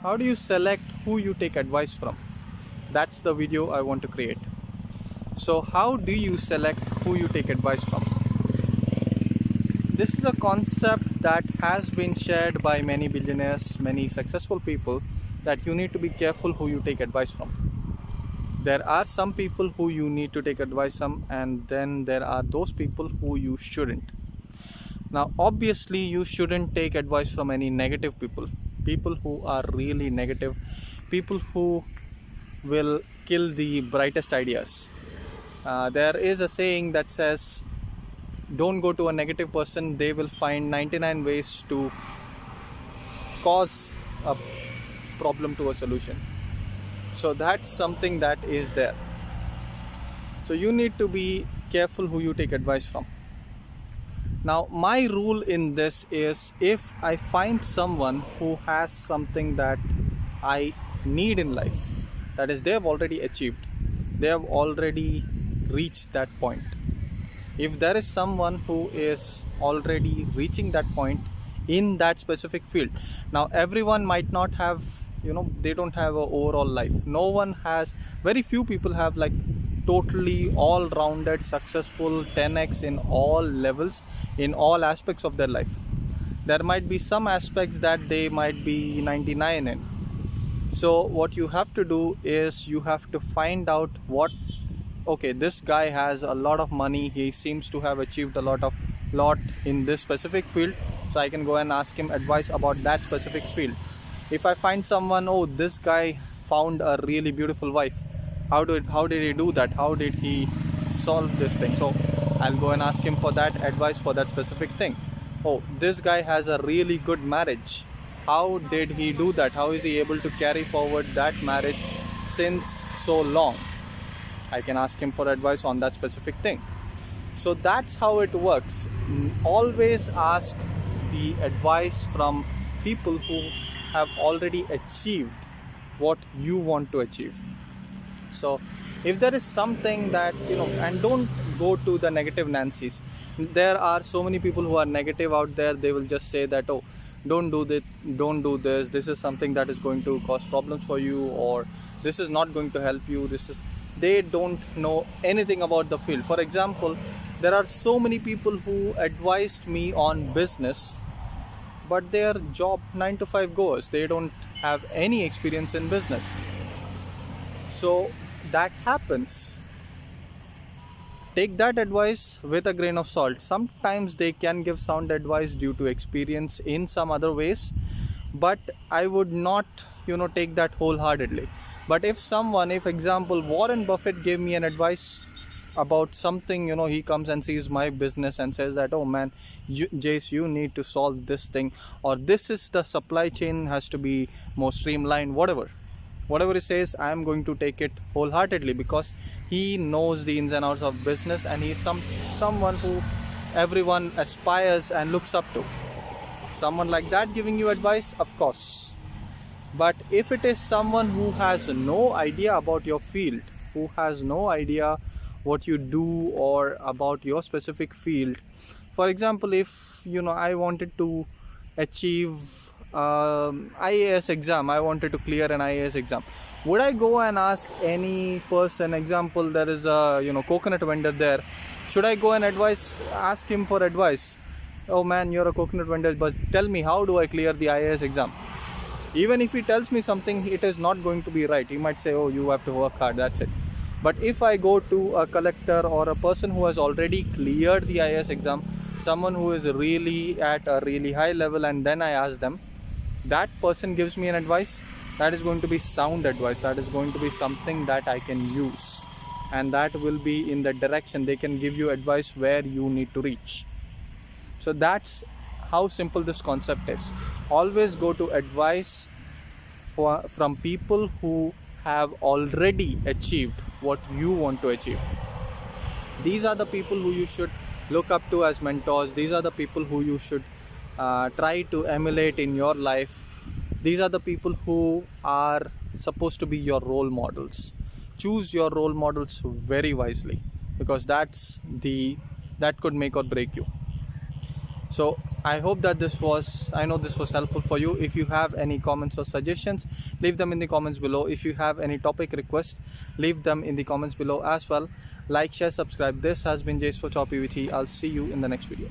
How do you select who you take advice from? That's the video I want to create. So how do you select who you take advice from? This is a concept that has been shared by many billionaires, many successful people, that you need to be careful who you take advice from. There are some people who you need to take advice from, and then there are those people who you shouldn't. Now, obviously, you shouldn't take advice from any negative people. People who are really negative, people who will kill the brightest ideas. There is a saying that says, don't go to a negative person, they will find 99 ways to cause a problem to a solution. So that's something that is there. So you need to be careful who you take advice from. Now, my rule in this is, if I find someone who has something that I need in life, that is, they have already achieved, they have already reached that point. If there is someone who is already reaching that point in that specific field, now everyone might not have, they don't have an overall life. No one has, very few people have like totally all-rounded, successful 10x in all levels, in all aspects of their life. There might be some aspects that they might be 99 in. So what you have to do is, you have to find out okay, this guy has a lot of money, he seems to have achieved a lot in this specific field, so I can go and ask him advice about that specific field. If I find someone, oh, this guy found a really beautiful wife, how did he do that, how did he solve this thing, so I'll go and ask him for that advice for that specific thing. Oh, this guy has a really good marriage, how did he do that, how is he able to carry forward that marriage since so long? I can ask him for advice on that specific thing. So that's how it works. Always ask the advice from people who have already achieved what you want to achieve. So if there is something that, and don't go to the negative Nancy's. There are so many people who are negative out there. They will just say that, oh, don't do this, this is something that is going to cause problems for you, or this is not going to help you, they don't know anything about the field. For example, there are so many people who advised me on business, but they are job 9 to 5 goers. They don't have any experience in business. So that happens. Take that advice with a grain of salt. Sometimes they can give sound advice due to experience in some other ways, but I would not, take that wholeheartedly. But if example, Warren Buffett gave me an advice about something, he comes and sees my business and says that, oh man, Jace, you need to solve this thing, or this is the supply chain has to be more streamlined, whatever he says, I am going to take it wholeheartedly, because he knows the ins and outs of business, and he's someone who everyone aspires and looks up to. Someone like that giving you advice, of course. But if it is someone who has no idea about your field, who has no idea what you do or about your specific field, for example, if I wanted to achieve IAS exam, I wanted to clear an IAS exam, would I go and ask any person? Example, there is a coconut vendor there. Should I go and ask him for advice? Oh man, you're a coconut vendor, but tell me, how do I clear the IAS exam? Even if he tells me something, it is not going to be right. He might say, oh, you have to work hard, that's it. But if I go to a collector or a person who has already cleared the IAS exam, someone who is really at a really high level, and then I ask them, that person gives me an advice, that is going to be sound advice, that is going to be something that I can use, and that will be in the direction. They can give you advice where you need to reach. So that's how simple this concept is. Always go to advice from people who have already achieved what you want to achieve. These are the people who you should look up to as mentors. These are the people who you should try to emulate in your life. These are the people who are supposed to be your role models. Choose your role models very wisely, because that could make or break you. So I hope that I know this was helpful for you. If you have any comments or suggestions, leave them in the comments below. If you have any topic requests, leave them in the comments below as well. Like, share, subscribe. This has been Jace for TopEvt. I'll see you in the next video.